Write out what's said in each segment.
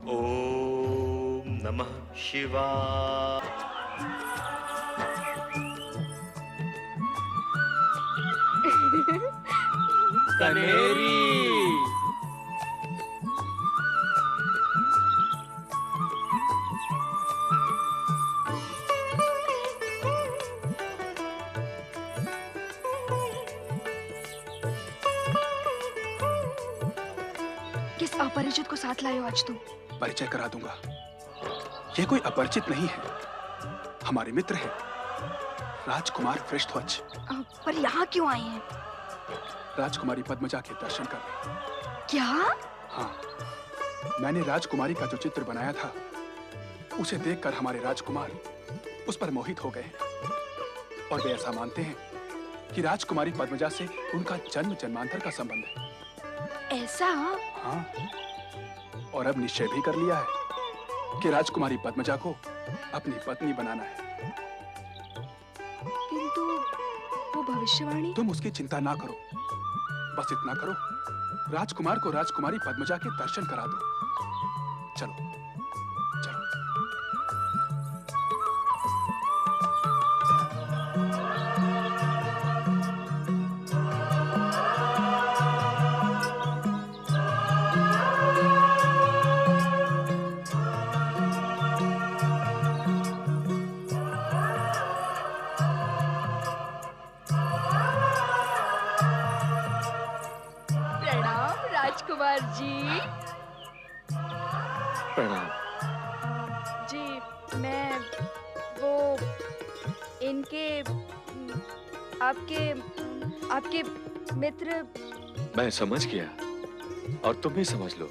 ओम नमः शिवाय। कनेरी। किस अपरिचित को साथ लाए हो आज तुम? परिचय करा दूंगा। ये कोई अपरिचित नहीं है, हमारे मित्र हैं, राजकुमार वृषध्वज। पर यहाँ क्यों आए हैं? राजकुमारी पद्मजा के दर्शन करने। क्या? हाँ, मैंने राजकुमारी का जो चित्र बनाया था, उसे देखकर हमारे राजकुमार उस पर मोहित हो गए हैं और वे ऐसा मानते हैं कि राजकुमारी पद्मजा से उनका जन्म जन्मांतर का संबंध है। ऐसा? हाँ, और अब निश्चय भी कर लिया है कि राजकुमारी पद्मजा को अपनी पत्नी बनाना है। किंतु वो भविष्यवाणी? तुम उसकी चिंता ना करो, बस इतना करो, राजकुमार को राजकुमारी पद्मजा के दर्शन करा दो। चलो चलो। राजकुमार जी। प्रणाम जी, मैं वो इनके आपके मित्र। मैं समझ गया और तुम भी समझ लो।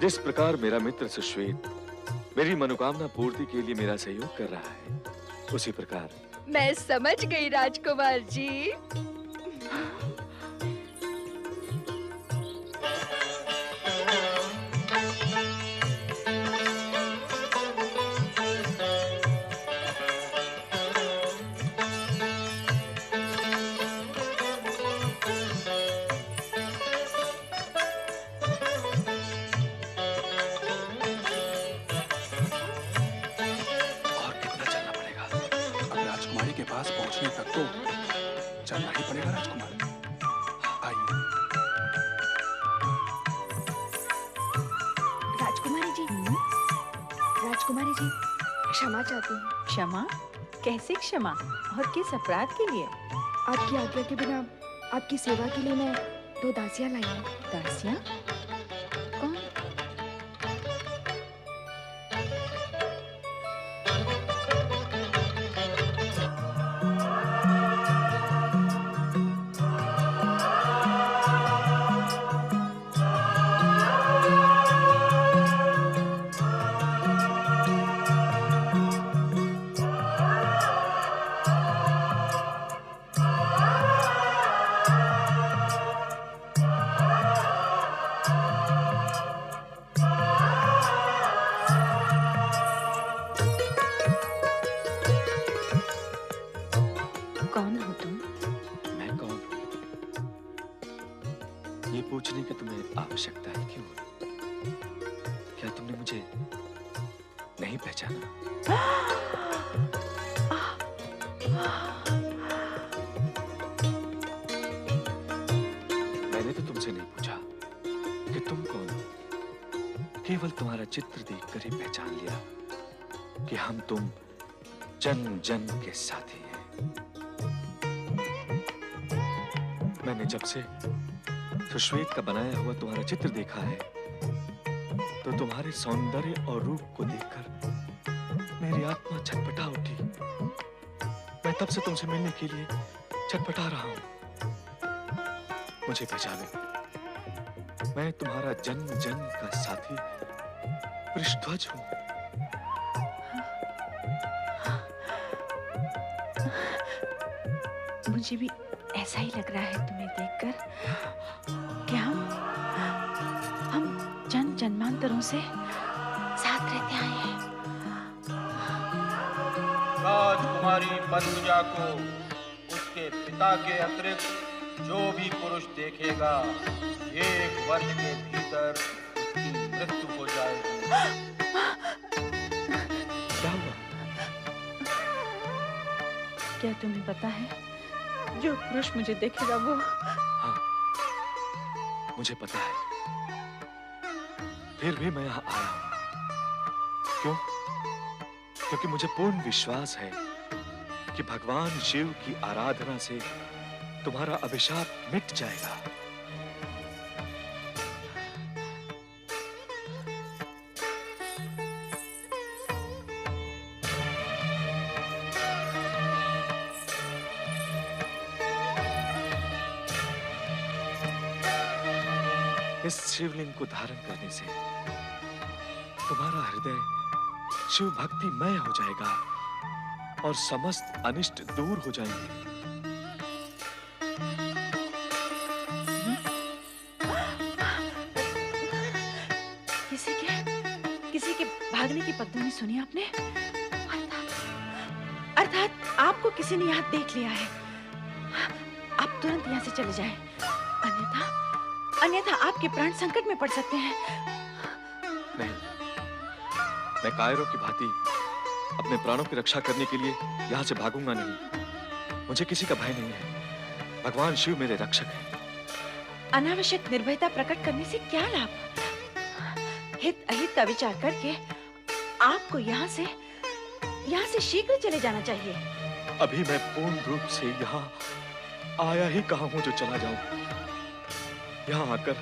जिस प्रकार मेरा मित्र सुश्वेत मेरी मनोकामना पूर्ति के लिए मेरा सहयोग कर रहा है, उसी प्रकार मैं समझ गई राजकुमार जी। तक तो चलना ही पड़ेगा राजकुमार। आइए। राजकुमारी जी, क्षमा चाहती हूँ। क्षमा? कैसे क्षमा और किस अपराध के लिए? आपकी आज्ञा के बिना आपकी सेवा के लिए मैं 2 दासियां लाई हूँ। दासियां? कौन? कौन हो तुम? मैं कौन हूँ? ये पूछने की तुम्हें आवश्यकता है क्यों? क्या तुमने मुझे नहीं पहचाना? मैंने तो तुमसे नहीं पूछा कि तुम कौन हो। केवल तुम्हारा चित्र देखकर ही पहचान लिया कि हम तुम जन्म जन्म के साथी हैं। मैंने जब से सुश्वेत का बनाया हुआ तुम्हारा चित्र देखा है, तो तुम्हारे सौंदर्य और रूप को देखकर मेरी आत्मा छटपटा उठी। मैं तब से तुमसे मिलने के लिए छटपटा रहा हूं। मुझे पहचानो, मैं तुम्हारा जन्म जन्म का साथी वृषध्वज हूं। मुझे भी ऐसा ही लग रहा है तुम्हें देखकर कि हम जन्म जन्मांतरों से साथ रहते आए हैं। राजकुमारी पद्मजा को उसके पिता के अतिरिक्त जो भी पुरुष देखेगा, 1 वर्ष के भीतर उसकी मृत्यु हो जाएगी। क्या तुम्हें पता है जो पुरुष मुझे देखेगा वो हाँ, मुझे पता है। फिर भी मैं यहाँ आया हूं। क्यों? क्योंकि मुझे पूर्ण विश्वास है कि भगवान शिव की आराधना से तुम्हारा अभिशाप मिट जाएगा। इस शिवलिंग को धारण करने से तुम्हारा हृदय शिव भक्तिमय हो जाएगा और समस्त अनिष्ट दूर हो जाएंगे। किसी के भागने की पगडंडी सुनी आपने? अर्थात आपको किसी ने यहाँ देख लिया है। आप तुरंत यहाँ से चले जाएं, अन्यथा आपके प्राण संकट में पड़ सकते हैं। नहीं, मैं कायरों की भांति अपने प्राणों की रक्षा करने के लिए यहाँ से भागूंगा नहीं। मुझे किसी का भय नहीं है। भगवान शिव मेरे रक्षक हैं। अनावश्यक निर्भयता प्रकट करने से क्या लाभ? हित अहित का विचार करके आपको यहाँ से शीघ्र चले जाना चाहिए। अभी मैं पूर्ण रूप से यहाँ आया ही कहाँ हूँ जो चला जाऊं। यहाँ आकर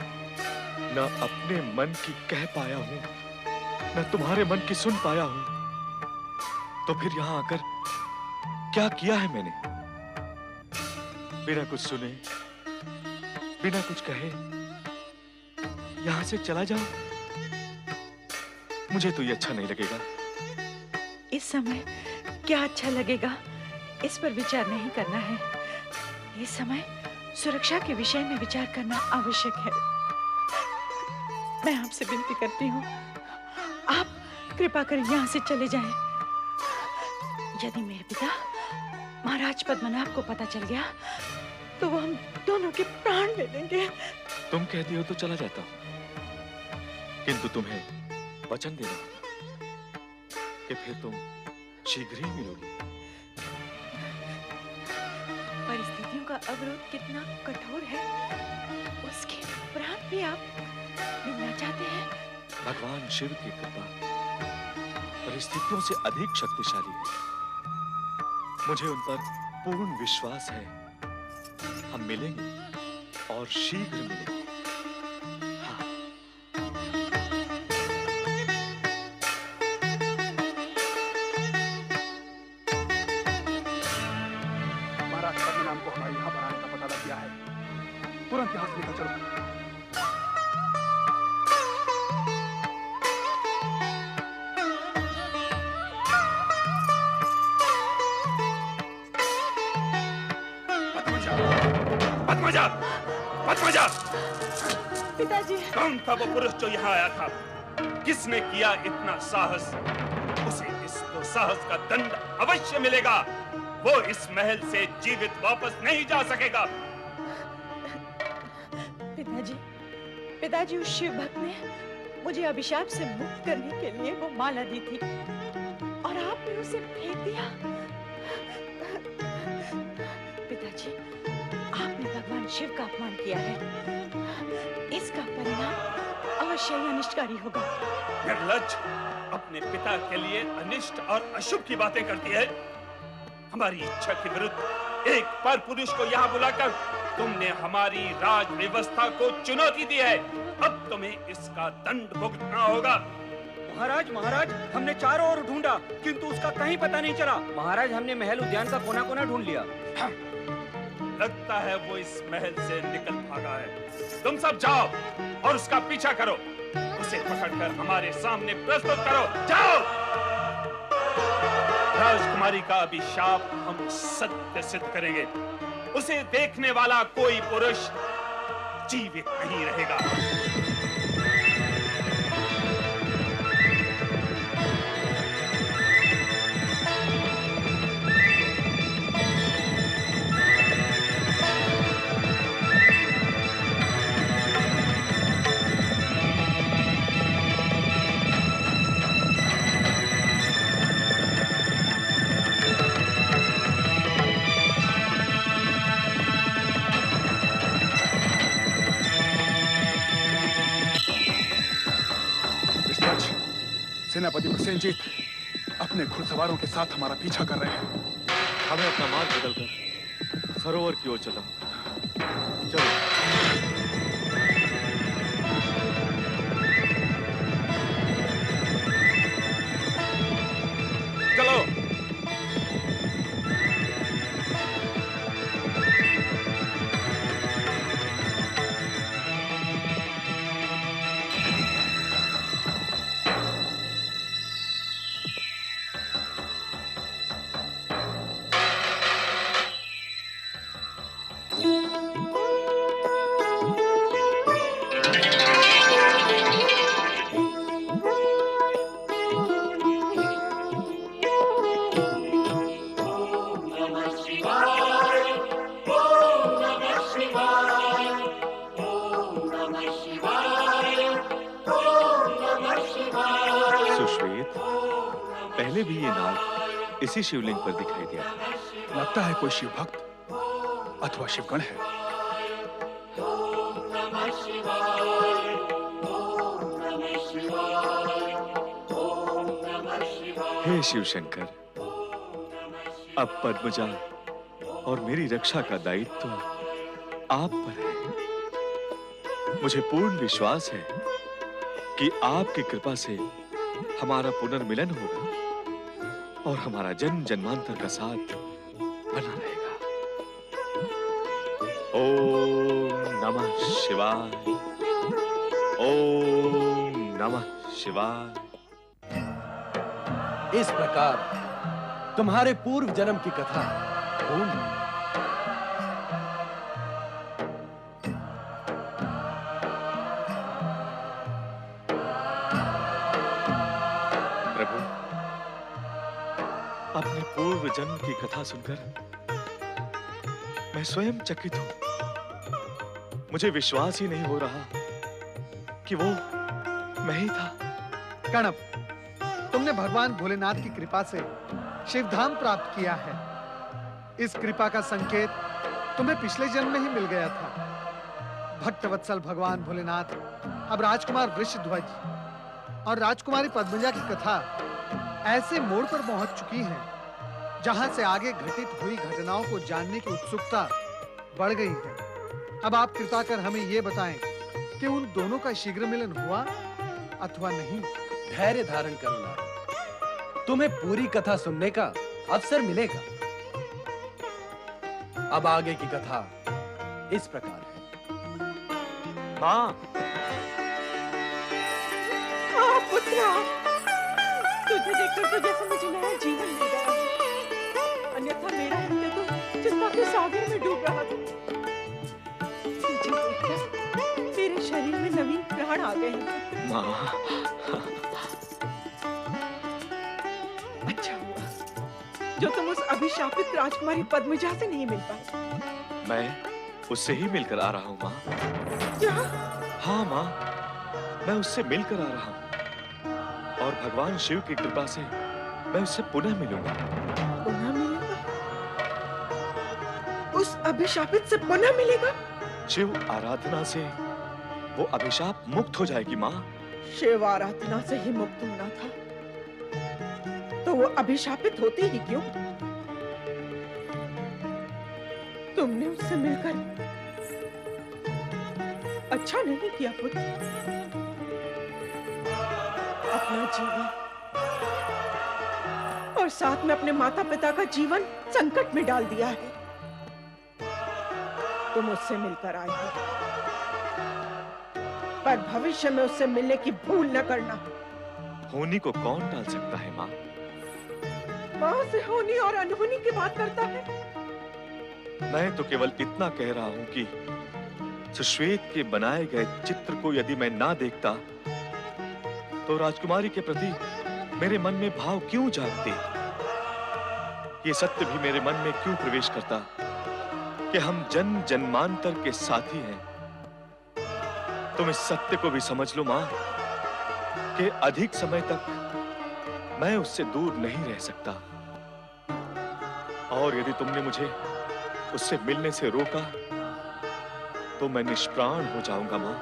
न अपने मन की कह पाया हूं, न तुम्हारे मन की सुन पाया हूं। तो फिर यहाँ आकर क्या किया है मैंने? बिना कुछ सुने, बिना कुछ कहे यहाँ से चला जाऊं? मुझे तो ये अच्छा नहीं लगेगा। इस समय क्या अच्छा लगेगा, इस पर विचार नहीं करना है। इस समय सुरक्षा के विषय में विचार करना आवश्यक है। मैं आपसे विनती करती हूँ, आप कृपा कर यहाँ से चले जाएं। यदि मेरे पिता महाराज पद्मनाभ को पता चल गया तो वो हम दोनों के प्राण ले लेंगे। तुम कहती हो तो चला जाता हूँ, किंतु तुम्हें वचन देना होगा कि फिर तुम शीघ्र ही मिलोगी। परिस्थितियों का अवरोध कितना कठोर है, उसके उपरांत भी आप मिलना चाहते हैं। भगवान शिव की कृपा परिस्थितियों से अधिक शक्तिशाली है। मुझे उन पर पूर्ण विश्वास है। हम मिलेंगे और शीघ्र मिलेंगे। हाँ। महाराज पद्मनाभ को हमारे यहाँ बनाने का पता लग गया है। तुरंत यहाँ से निकल चलो। पद्मजा! पद्मजा! पिताजी, कौन था वो पुरुष जो यहाँ आया था? किसने किया इतना साहस? उसे इस दुस्साहस का दंड अवश्य मिलेगा। वो इस महल से जीवित वापस नहीं जा सकेगा। पिताजी, उस शिव भक्त ने मुझे अभिशाप से मुक्त करने के लिए वो माला दी थी और आपने उसे फेंक दिया। पिताजी, आपने भगवान शिव का अपमान किया है। इसका परिणाम अवश्य ही अनिष्टकारी होगा। निर्लज्ज, अपने पिता के लिए अनिष्ट और अशुभ की बातें करती है। हमारी इच्छा के विरुद्ध एक पर पुरुष को यहाँ बुलाकर तुमने हमारी राज व्यवस्था को चुनौती दी है। अब तुम्हें इसका दंड भुगतना होगा। महाराज, हमने चारों ओर ढूंढा किंतु उसका कहीं पता नहीं चला। महाराज, हमने महल उद्यान का कोना कोना ढूंढ लिया। लगता है वो इस महल से निकल भागा है। तुम सब जाओ और उसका पीछा करो। उसे पकड़कर हमारे सामने प्रस्तुत करो। जाओ। राजकुमारी का अभिशाप हम सत्य सिद्ध करेंगे। उसे देखने वाला कोई पुरुष जीवित नहीं रहेगा। सेनापति प्रसेनजीत अपने घुड़सवारों के साथ हमारा पीछा कर रहे हैं। हमें अपना मार्ग बदलकर सरोवर की ओर चलना होगा। चलो। चलो। सुश्वेत, पहले भी ये नाग इसी शिवलिंग पर दिखाई दिया था। लगता है कोई शिव भक्त अथवा शिवगण है। हे शिव शंकर, अब पद्मजा और मेरी रक्षा का दायित्व आप पर है। मुझे पूर्ण विश्वास है कि आपकी कृपा से हमारा पुनर्मिलन होगा और हमारा जन्म जन्मांतर का साथ बना रहेगा। ओम नमः शिवाय। ओम नमः शिवाय। इस प्रकार तुम्हारे पूर्व जन्म की कथा पूर्ण हुई। प्रभु, अपने पूर्व जन्म की कथा सुनकर मैं स्वयं चकित हूं। मुझे विश्वास ही नहीं हो रहा कि वो मैं ही था। कणप, तुमने भगवान भोलेनाथ की कृपा से शिवधाम प्राप्त किया है। इस कृपा का संकेत तुम्हें पिछले जन्म में ही मिल गया था। भक्तवत्सल भगवान भोलेनाथ अब राजकुमार वृषध्वज और राजकुमारी पद्मजा की कथा ऐसे मोड़ पर पहुंच चुकी है जहां से आगे घटित हुई घटनाओं को जानने की उत्सुकता बढ़ गई है। अब आप कृपा कर हमें यह बताएं कि उन दोनों का शीघ्र मिलन हुआ अथवा नहीं। धैर्य धारण करो नारद, तुम्हें पूरी कथा सुनने का अवसर मिलेगा। अब आगे की कथा इस प्रकार है। मां, पुत्रा, तुझे देखकर तो जैसे मुझे नया जीवन मिल गया है। अन्यथा मेरा हृदय तो चिंता के सागर में डूब रहा था। तुझे देखकर मेरे शरीर में नवीन प्राण आ गए हैं। मां, अच्छा हुआ जो तुम उस अभिशापित राजकुमारी पद्मजा से नहीं मिल पाए। मैं उससे ही मिलकर आ रहा हूं मां। क्या? हाँ मां, मैं उससे मिलकर आ रहा हूं और भगवान शिव की कृपा से मैं उससे पुनः मिलूंगा। पुनः मिलेगा? उस अभिशापित से पुनः मिलेगा? शिव आराधना से वो अभिशाप मुक्त हो जाएगी मां। शिव आराधना से ही मुक्त होना था तो वो अभिशापित होती ही क्यों? तुमने उससे मिलकर अच्छा नहीं किया पुत्र। अपना जीवन और साथ में अपने माता पिता का जीवन संकट में डाल दिया है। तुम उससे मिलकर आए हो, पर भविष्य में उससे मिलने की भूल न करना। होनी को कौन टाल सकता है मां? मां से होनी और अनहोनी की बात करता है। मैं तो केवल इतना कह रहा हूं कि सुश्वेत के बनाए गए चित्र को यदि मैं ना देखता तो राजकुमारी के प्रति मेरे मन में भाव क्यों जागते? ये सत्य भी मेरे मन में क्यों प्रवेश करता कि हम जन्म जन्मांतर के साथी हैं? तुम इस सत्य को भी समझ लो मां कि अधिक समय तक मैं उससे दूर नहीं रह सकता। और यदि तुमने मुझे उससे मिलने से रोका तो मैं निष्प्राण हो जाऊंगा मां।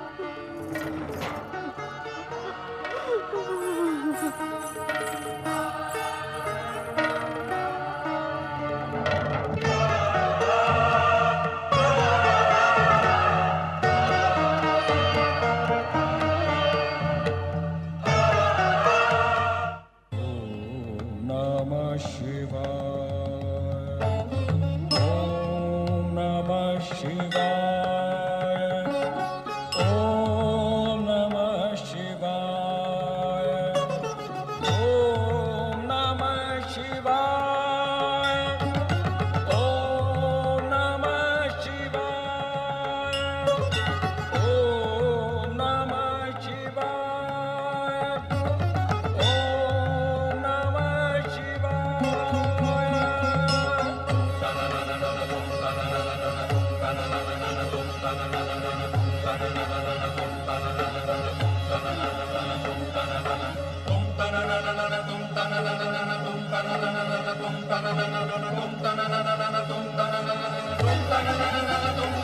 तुम